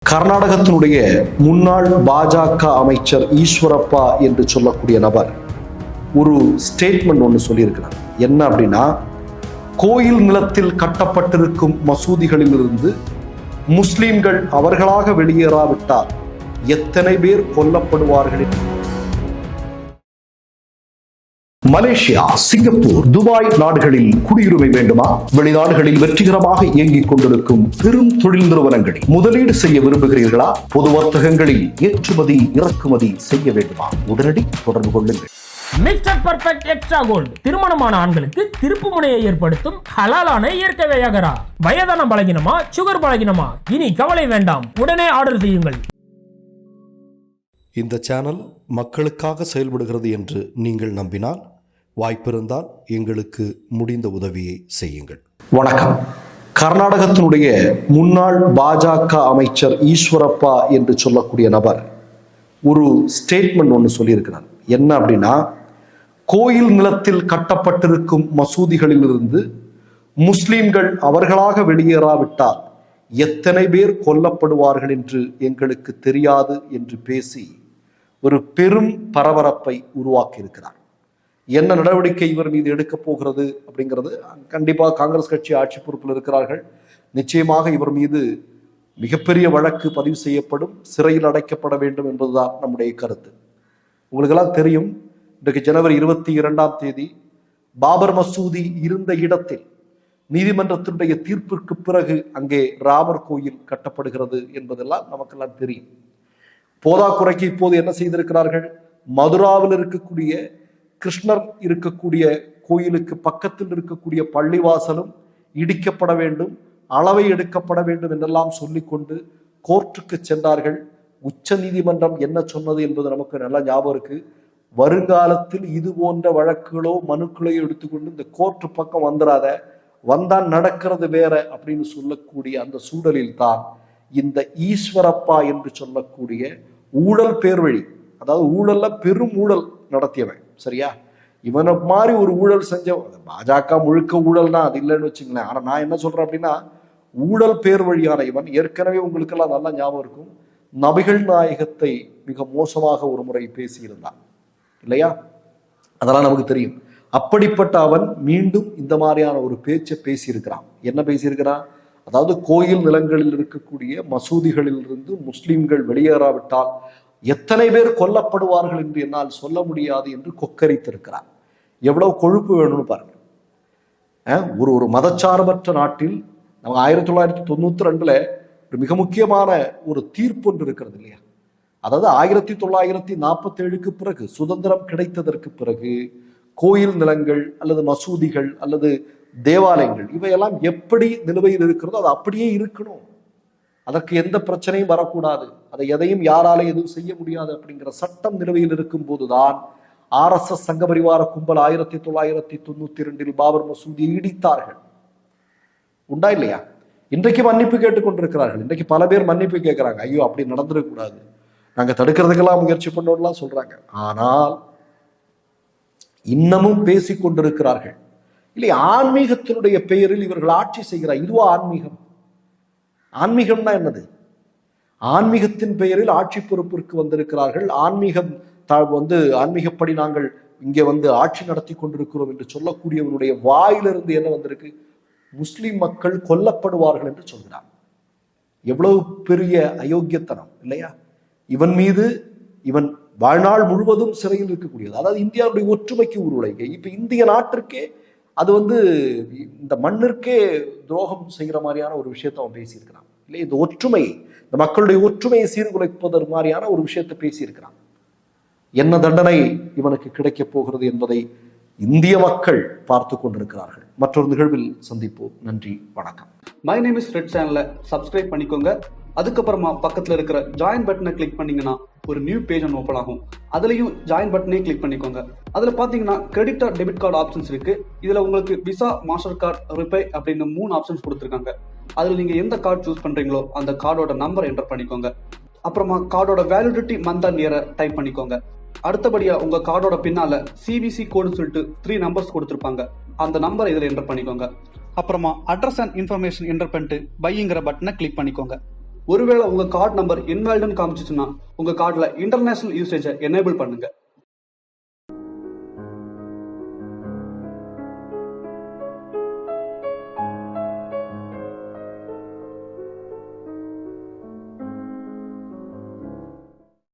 கர்நாடகத்தினுடைய முன்னாள் பாஜக அமைச்சர் ஈஸ்வரப்பா என்று சொல்லக்கூடிய நபர் ஒரு ஸ்டேட்மெண்ட் ஒன்று சொல்லியிருக்கிறார். என்ன அப்படின்னா, கோயில் நிலத்தில் கட்டப்பட்டிருக்கும் மசூதிகளிலிருந்து முஸ்லிம்கள் அவர்களாக வெளியேறாவிட்டால் எத்தனை பேர் கொல்லப்படுவார்கள்? மலேசியா, சிங்கப்பூர், துபாய் நாடுகளில் குடியுரிமை வேண்டுமா? வெளிநாடுகளில் வெற்றிகரமாக இயங்கிக் கொண்டிருக்கும் பெரும் தொழில் நிறுவனங்களில் முதலீடு செய்ய விரும்புகிறீர்களா? பொது வர்த்தகங்களில் ஏற்றுமதி இறக்குமதி செய்ய வேண்டுமா? உடனடி தொடர்பு கொள்ளுங்கள். மிஸ்டர் பர்ஃபெக்ட் எக்ஸ்ட்ரா கோல்டு திருமணமான ஆண்களுக்கு திருப்பு முனையை ஏற்படுத்தும் ஹலாலான இயற்கை வியாகரா. வயதான பலகினமா, சுகர் பலகினமா, இனி கவலை வேண்டாம், உடனே ஆர்டர் செய்யுங்கள். இந்த சேனல் மக்களுக்காக செயல்படுகிறது என்று நீங்கள் நம்பினால், வாய்ப்பிருந்தால் எங்களுக்கு முடிந்த உதவியை செய்யுங்கள். வணக்கம். கர்நாடகத்தினுடைய முன்னாள் பாஜக அமைச்சர் ஈஸ்வரப்பா என்று சொல்லக்கூடிய நபர் ஒரு ஸ்டேட்மெண்ட் ஒன்று சொல்லியிருக்கிறார். என்ன அப்படின்னா, கோயில் நிலத்தில் கட்டப்பட்டிருக்கும் மசூதிகளிலிருந்து முஸ்லிம்கள் அவர்களாக வெளியேறாவிட்டால் எத்தனை பேர் கொல்லப்படுவார்கள் என்று எங்களுக்கு தெரியாது என்று பேசி ஒரு பெரும் பரபரப்பை உருவாக்கி இருக்கிறார். என்ன நடவடிக்கை இவர் மீது எடுக்க போகிறது அப்படிங்கிறது, கண்டிப்பாக காங்கிரஸ் கட்சி ஆட்சி பொறுப்பில் இருக்கிறார்கள். நிச்சயமாக இவர் மீது மிகப்பெரிய வழக்கு பதிவு செய்யப்படும், சிறையில் அடைக்கப்பட வேண்டும் என்பதுதான் நம்முடைய கருத்து. உங்களுக்கெல்லாம் தெரியும், இன்றைக்கு ஜனவரி 22 பாபர் மசூதி இருந்த இடத்தில் நீதிமன்றத்தினுடைய தீர்ப்பிற்கு பிறகு அங்கே ராமர் கோயில் கட்டப்படுகிறது என்பதெல்லாம் நமக்கெல்லாம் தெரியும். போதாக்குறைக்கு இப்போது என்ன செய்திருக்கிறார்கள்? மதுராவில் இருக்கக்கூடிய கிருஷ்ணர் இருக்கக்கூடிய கோயிலுக்கு பக்கத்தில் இருக்கக்கூடிய பள்ளிவாசலும் இடிக்கப்பட வேண்டும், அளவை எடுக்கப்பட வேண்டும் என்றெல்லாம் சொல்லிக்கொண்டு கோர்ட்டுக்கு சென்றார்கள். உச்ச நீதிமன்றம் என்ன சொன்னது என்பது நமக்கு நல்லா ஞாபகம் இருக்கு. வருங்காலத்தில் இது போன்ற வழக்குகளோ மனுக்களோ எடுத்துக்கொண்டு இந்த கோர்ட்டு பக்கம் வந்துடாத, வந்தான் நடக்கிறது வேற அப்படின்னு சொல்லக்கூடிய அந்த சூழலில் தான் இந்த ஈஸ்வரப்பா என்று சொல்லக்கூடிய ஊழல் பேர்வழி, அதாவது ஊழல்ல பெரும் ஊழல் நடத்தியவன், சரியா? இவனை மாதிரி ஒரு ஊழல் செஞ்ச பாஜக முழுக்க ஊழல்னா அது இல்லைன்னு வச்சுங்களேன். ஆனா நான் என்ன சொல்றேன் அப்படின்னா, ஊழல் பேர் வழியான இவன் ஏற்கனவே உங்களுக்கெல்லாம் நல்லா ஞாபகம் இருக்கும், நபிகள் நாயகத்தை மிக மோசமாக ஒரு முறை பேசியிருந்தான் இல்லையா? அதெல்லாம் நமக்கு தெரியும். அப்படிப்பட்ட அவன் மீண்டும் இந்த மாதிரியான ஒரு பேச்சை பேசியிருக்கிறான். என்ன பேசியிருக்கிறான்? அதாவது கோயில் நிலங்களில் இருக்கக்கூடிய மசூதிகளில் இருந்து முஸ்லிம்கள் வெளியேறாவிட்டால் எத்தனை பேர் கொல்லப்படுவார்கள் என்று என்னால் சொல்ல முடியாது என்று கொக்கரித்திருக்கிறார். எவ்வளவு கொழுப்பு வேணும்னு பாருங்க. ஒரு மதச்சார்பற்ற நாட்டில் நம்ம 1992 ஒரு மிக முக்கியமான ஒரு தீர்ப்பு ஒன்று இருக்கிறது இல்லையா? அதாவது 1947 பிறகு, சுதந்திரம் கிடைத்ததற்கு பிறகு கோயில் நிலங்கள் அல்லது மசூதிகள் அல்லது தேவாலயங்கள் இவையெல்லாம் எப்படி நிலுவையில் இருக்கிறதோ அது அப்படியே இருக்கணும், அதற்கு எந்த பிரச்சனையும் வரக்கூடாது, அதை எதையும் யாரால எதுவும் செய்ய முடியாது அப்படிங்கிற சட்டம் நிலுவையில் இருக்கும் போதுதான் RSS சங்க பரிவார கும்பல் 1992 பாபர் மசூதியை இடித்தார்கள். உண்டா இல்லையா? இன்றைக்கு மன்னிப்பு கேட்டுக்கொண்டிருக்கிறார்கள். இன்றைக்கு பல பேர் மன்னிப்பு கேட்கிறாங்க. ஐயோ அப்படி நடந்துடக்கூடாது, நாங்க தடுக்கிறதுக்கெல்லாம் முயற்சி பண்ணோம்லாம் சொல்றாங்க. ஆனால் இன்னமும் பேசிக் கொண்டிருக்கிறார்கள். இல்லை, ஆன்மீகத்தினுடைய பெயரில் இவர்கள் ஆட்சி செய்கிறார். இதுவா ஆன்மீகம்? ஆன்மீகம்னா என்னது? ஆன்மீகத்தின் பெயரில் ஆட்சி பொறுப்பிற்கு வந்திருக்கிறார்கள். ஆன்மீகப்படி நாங்கள் இங்கே ஆட்சி நடத்தி கொண்டிருக்கிறோம் என்று சொல்லக்கூடியவருடைய வாயிலிருந்து என்ன வந்திருக்கு? முஸ்லிம் மக்கள் கொல்லப்படுவார்கள் என்று சொல்கிறார். எவ்வளவு பெரிய அயோக்கியத்தனம் இல்லையா? இவன் மீது இவன் வாழ்நாள் முழுவதும் சிறையில் இருக்கக்கூடியது. அதாவது இந்தியாவுடைய ஒற்றுமைக்கு உருவலைங்க. இப்ப இந்திய நாட்டிற்கே அது இந்த மண்ணிற்கே துரோகம் செய்கிற மாதிரியான ஒரு விஷயத்தை அவன் பேசியிருக்கிறான் இல்லை? இந்த ஒற்றுமையை, இந்த மக்களுடைய ஒற்றுமையை சீர்குலைப்பதற்கு மாதிரியான ஒரு விஷயத்தை பேசியிருக்கிறான். என்ன தண்டனை இவனுக்கு கிடைக்க போகிறது என்பதை இந்திய மக்கள் பார்த்து கொண்டிருக்கிறார்கள். மற்றொரு நிகழ்வில் சந்திப்போம். நன்றி, வணக்கம். மை நேம் இஸ் ரெட் சேனலை சப்ஸ்கிரைப் பண்ணிக்கோங்க. அதுக்கப்புறமா பக்கத்துல இருக்கிற ஜாயின் பட்டனை கிளிக் பண்ணீங்கன்னா ஒரு நியூ பேஜ் ஒன்று ஓப்பன் ஆகும். அதுலயும் ஜாயின் பட்டனே கிளிக் பண்ணிக்கோங்க. அதுல பாத்தீங்கன்னா credit R debit card options இருக்கு. இதுல உங்களுக்கு விசா, மாஸ்டர் கார்டு, ரிப்பே அப்படின்னு 3 ஆப்ஷன்ஸ் கொடுத்துருக்காங்க. அதுல நீங்க எந்த கார்டு சூஸ் பண்றீங்களோ அந்த கார்டோட நம்பர் என்டர் பண்ணிக்கோங்க. அப்புறமா கார்டோட வேலிடிட்டி மந்த் அண்ட் இயரை டைப் பண்ணிக்கோங்க. அடுத்தபடியா உங்க கார்டோட பின்னால CVC கோடுன்னு சொல்லிட்டு 3 நம்பர்ஸ் கொடுத்துருப்பாங்க. அந்த நம்பர் இதுல என்டர் பண்ணிக்கோங்க. அப்புறமா அட்ரஸ் அண்ட் இன்ஃபர்மேஷன் என்டர் பண்ணிட்டு பைங்கிற பட்டனை கிளிக் பண்ணிக்கோங்க. ஒருவேளை உங்க கார்டு நம்பர் இன்வாலிட்னு காமிச்சிச்சுன்னா உங்க கார்டுல இன்டர்நேஷனல் யூசேஜை எனேபிள் பண்ணுங்க.